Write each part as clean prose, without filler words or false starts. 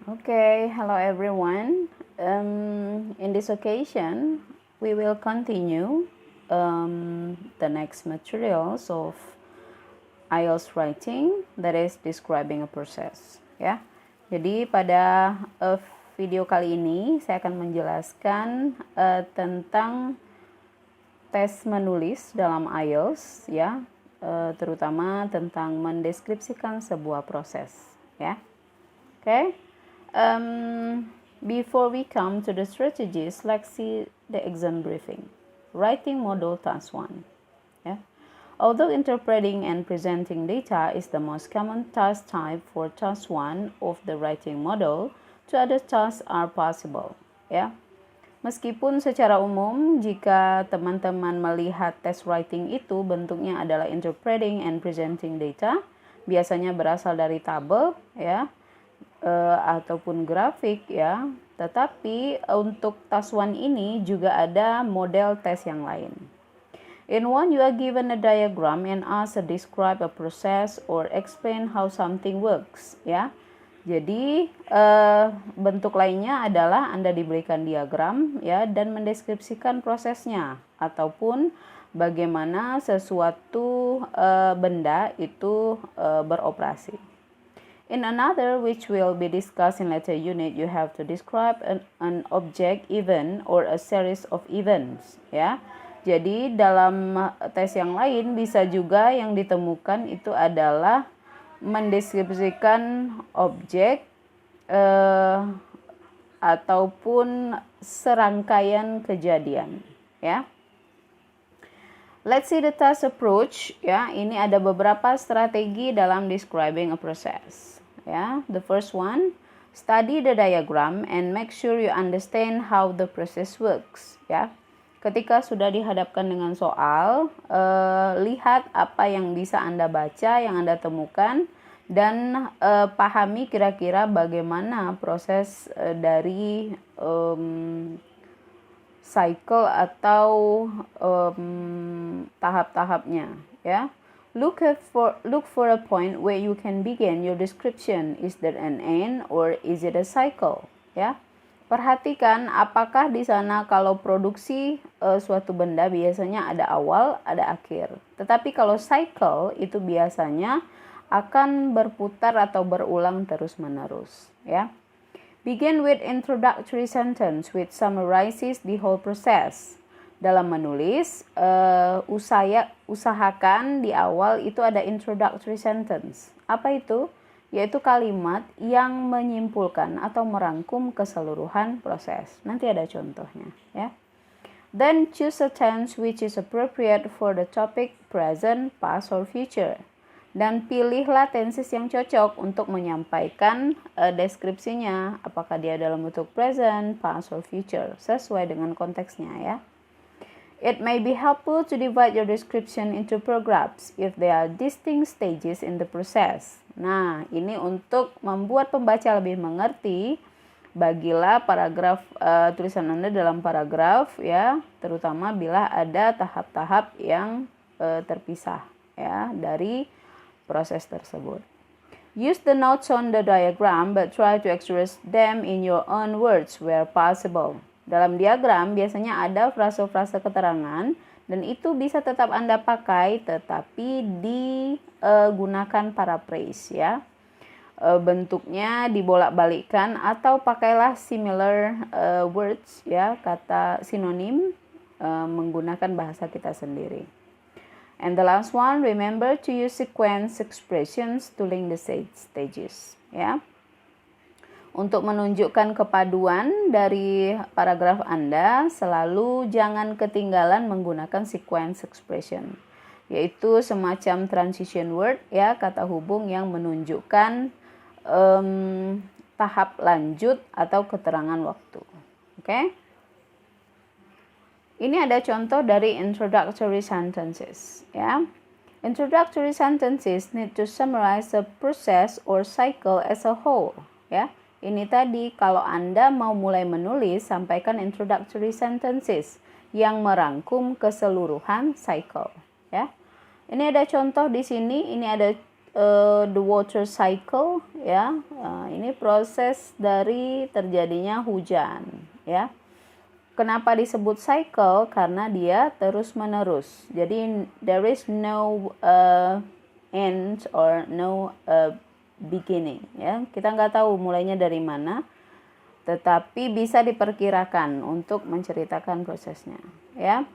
Okay, hello everyone. In this occasion, we will continue the next materials of IELTS writing, that is describing a process. Ya, jadi pada video kali ini saya akan menjelaskan tentang tes menulis dalam IELTS, ya, terutama tentang mendeskripsikan sebuah proses. Ya, oke. Before we come to the strategies, let's see the exam briefing. Writing model task 1. Yeah. Although interpreting and presenting data is the most common task type for task 1 of the writing model, two other tasks are possible. Ya. Meskipun secara umum jika teman-teman melihat tes writing itu bentuknya adalah interpreting and presenting data, biasanya berasal dari tabel, ya, ataupun grafik, ya. Tetapi untuk task 1 ini juga ada model tes yang lain. In one, you are given a diagram and asked to describe a process or explain how something works, ya. Jadi bentuk lainnya adalah Anda diberikan diagram, ya, dan mendeskripsikan prosesnya ataupun bagaimana sesuatu benda itu beroperasi. In another, which will be discussed in later unit, you have to describe an object, event, or a series of events. Ya, jadi dalam tes yang lain bisa juga yang ditemukan itu adalah mendeskripsikan objek ataupun serangkaian kejadian. Ya. Let's see the task approach. Ya, ini ada beberapa strategi dalam describing a process. Ya, the first one, study the diagram and make sure you understand how the process works. Ya, ketika sudah dihadapkan dengan soal, lihat apa yang bisa Anda baca, yang Anda temukan, dan pahami kira-kira bagaimana proses dari cycle atau tahap-tahapnya, ya. Look for a point where you can begin your description. Is there an end or is it a cycle? Ya. Perhatikan apakah di sana kalau produksi suatu benda biasanya ada awal, ada akhir. Tetapi kalau cycle itu biasanya akan berputar atau berulang terus-menerus, ya. Begin with introductory sentence which summarizes the whole process. Dalam menulis, usahakan di awal itu ada introductory sentence. Apa itu? Yaitu kalimat yang menyimpulkan atau merangkum keseluruhan proses. Nanti ada contohnya, ya. Then choose a tense which is appropriate for the topic present, past, or future. Dan pilihlah tenses yang cocok untuk menyampaikan deskripsinya, apakah dia dalam bentuk present, past, or future, sesuai dengan konteksnya, ya. It may be helpful to divide your description into paragraphs if there are distinct stages in the process. Nah, ini untuk membuat pembaca lebih mengerti, bagilah paragraf tulisan Anda dalam paragraf, ya, terutama bila ada tahap-tahap yang terpisah, ya, dari proses tersebut. Use the notes on the diagram but try to express them in your own words where possible. Dalam diagram biasanya ada frase-frase keterangan dan itu bisa tetap Anda pakai tetapi digunakan paraphrase, ya. Bentuknya dibolak-balikkan atau pakailah similar words, ya, kata sinonim menggunakan bahasa kita sendiri. And the last one, remember to use sequence expressions to link the stages, ya. Untuk menunjukkan kepaduan dari paragraf Anda, selalu jangan ketinggalan menggunakan sequence expression, yaitu semacam transition word, ya, kata hubung yang menunjukkan tahap lanjut atau keterangan waktu. Oke? Ini ada contoh dari introductory sentences, ya. Introductory sentences need to summarize the process or cycle as a whole, ya. Ini tadi kalau Anda mau mulai menulis, sampaikan introductory sentences yang merangkum keseluruhan cycle, ya. Ini ada contoh di sini, ini ada the water cycle, ya. Ini proses dari terjadinya hujan, ya. Kenapa disebut cycle? Karena dia terus-menerus. Jadi there is no end or no beginning, ya. Kita nggak tahu mulainya dari mana, tetapi bisa diperkirakan untuk menceritakan prosesnya, ya.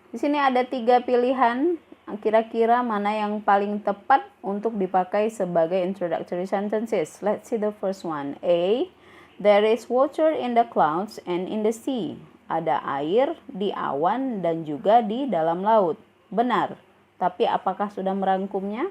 Di sini ada 3 pilihan, kira-kira mana yang paling tepat untuk dipakai sebagai introductory sentences. Let's see the first one. A. There is water in the clouds and in the sea. Ada air di awan dan juga di dalam laut. Benar. Tapi apakah sudah merangkumnya?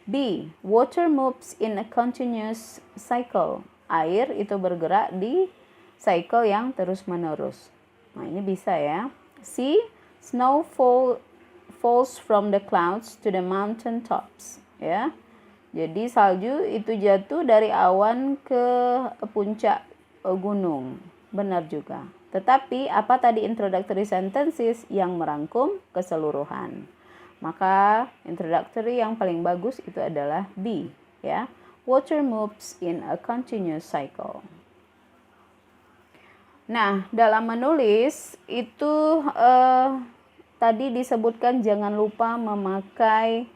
B. Water moves in a continuous cycle. Air itu bergerak di cycle yang terus-menerus. Nah, ini bisa ya. C. Snow falls from the clouds to the mountain tops, ya. Jadi salju itu jatuh dari awan ke puncak gunung. Benar juga. Tetapi apa tadi introductory sentences yang merangkum keseluruhan? Maka introductory yang paling bagus itu adalah B, ya. Water moves in a continuous cycle. Nah, dalam menulis itu tadi disebutkan jangan lupa memakai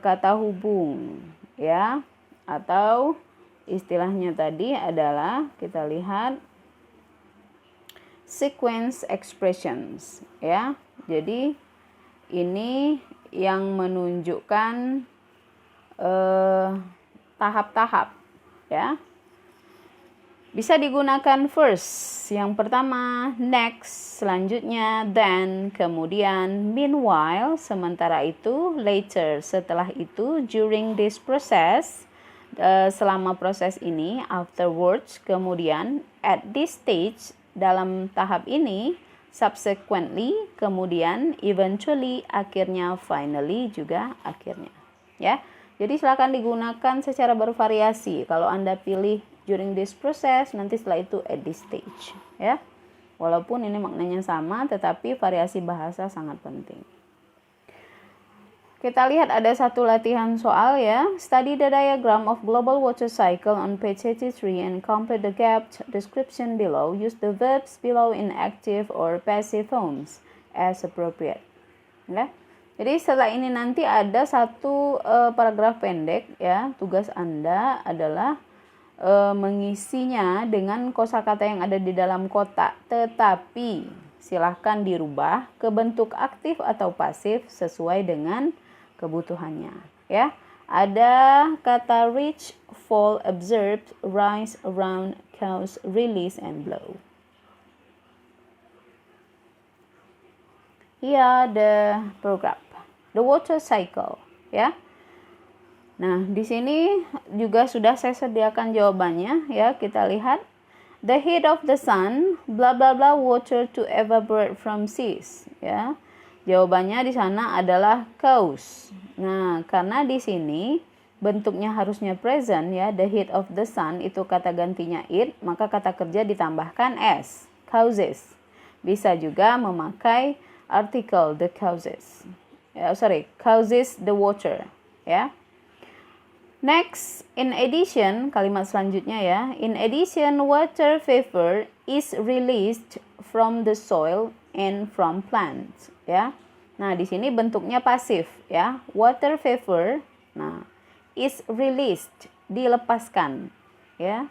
kata hubung, ya. Atau istilahnya tadi adalah kita lihat sequence expressions, ya. Jadi ini yang menunjukkan tahap-tahap, ya. Bisa digunakan first, yang pertama, next, selanjutnya, then, kemudian, meanwhile, sementara itu, later, setelah itu, during this process, selama proses ini, afterwards, kemudian, at this stage, dalam tahap ini, subsequently, kemudian, eventually, akhirnya, finally, juga akhirnya, ya. Jadi silakan digunakan secara bervariasi. Kalau Anda pilih during this process, nanti setelah itu at this stage, ya. Walaupun ini maknanya sama, tetapi variasi bahasa sangat penting. Kita lihat ada satu latihan soal, ya. Study the diagram of global water cycle on page 83 and complete the gapped description below. Use the verbs below in active or passive forms as appropriate. Ya. Jadi setelah ini nanti ada satu paragraf pendek, ya. Tugas Anda adalah mengisinya dengan kosakata yang ada di dalam kotak, tetapi silahkan dirubah ke bentuk aktif atau pasif sesuai dengan kebutuhannya, ya. Ada kata reach, fall, observe, rise, around, cause, release, and blow. Here the program, the water cycle, ya. Nah, di sini juga sudah saya sediakan jawabannya, ya. Kita lihat. The heat of the sun, bla bla bla, water to evaporate from seas, ya. Jawabannya di sana adalah cause. Nah, karena di sini bentuknya harusnya present, ya. The heat of the sun itu kata gantinya it, maka kata kerja ditambahkan s, causes. Bisa juga memakai article the causes. Causes the water, ya. Next, in addition, kalimat selanjutnya, ya. In addition, water vapor is released from the soil and from plants, ya. Nah, di sini bentuknya pasif, ya. Water vapor, nah, is released, dilepaskan, ya.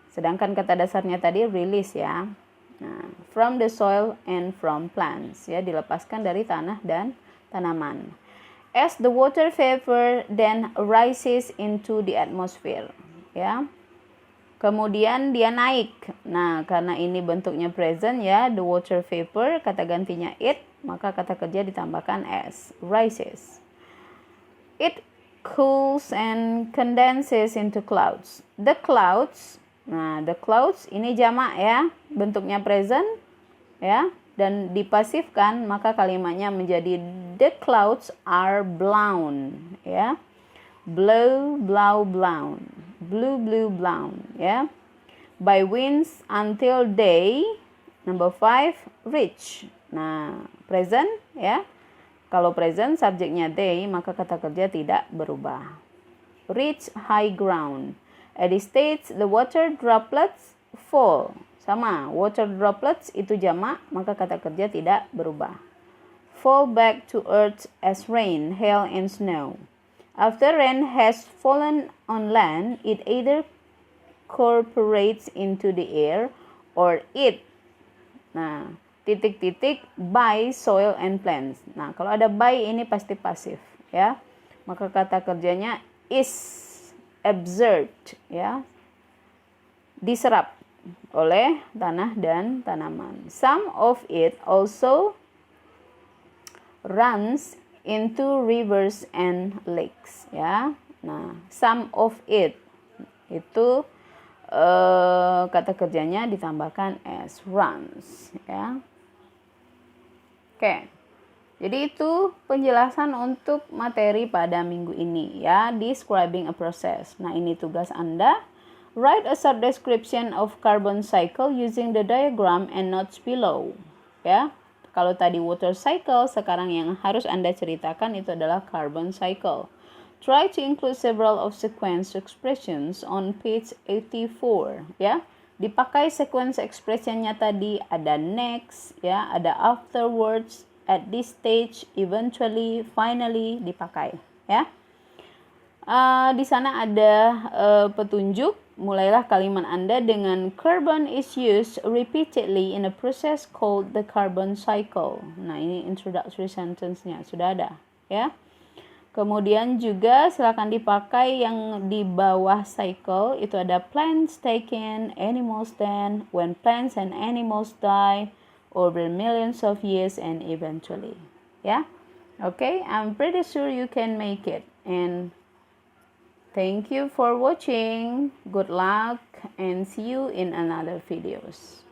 Sedangkan kata dasarnya tadi release, ya. Nah, from the soil and from plants, ya, dilepaskan dari tanah dan tanaman. As the water vapor then rises into the atmosphere, ya. Kemudian dia naik. Nah, karena ini bentuknya present, ya, the water vapor, kata gantinya it, maka kata kerja ditambahkan s, rises. It cools and condenses into clouds. The clouds, nah, the clouds ini jamak, ya, bentuknya present, ya. Dan dipasifkan, maka kalimatnya menjadi the clouds are blown, ya. Blow, blow, blown. Blue, blue, blown, ya. By winds until they, number 5, reach. Nah, present, ya. Kalau present subjeknya they, maka kata kerja tidak berubah. Reach high ground. At this stage, the water droplets fall. Sama, water droplets itu jamak, maka kata kerja tidak berubah. Fall back to earth as rain, hail, and snow. After rain has fallen on land, it either incorporates into the air or it. Nah, titik-titik by soil and plants. Nah, kalau ada by ini pasti pasif, ya. Maka kata kerjanya is absorbed, ya. Diserap oleh tanah dan tanaman. Some of it also runs into rivers and lakes, ya. Nah, some of it itu kata kerjanya ditambahkan as runs, ya. Oke. Jadi itu penjelasan untuk materi pada minggu ini, ya, describing a process. Nah, ini tugas Anda. Write a short description of carbon cycle using the diagram and notes below, ya. Kalau tadi water cycle, sekarang yang harus Anda ceritakan itu adalah carbon cycle. Try to include several of sequence expressions on page 84, ya. Dipakai sequence expressionnya tadi ada next, ya, ada afterwards, at this stage, eventually, finally dipakai, ya. Di sana ada petunjuk. Mulailah kalimat Anda dengan carbon is used repeatedly in a process called the carbon cycle. Nah, ini introductory sentence-nya sudah ada, ya. Kemudian juga silakan dipakai yang di bawah cycle, itu ada plants taken, animals then, when plants and animals die, over millions of years and eventually. Ya. Okay, I'm pretty sure you can make it. And thank you for watching. Good luck and see you in another videos.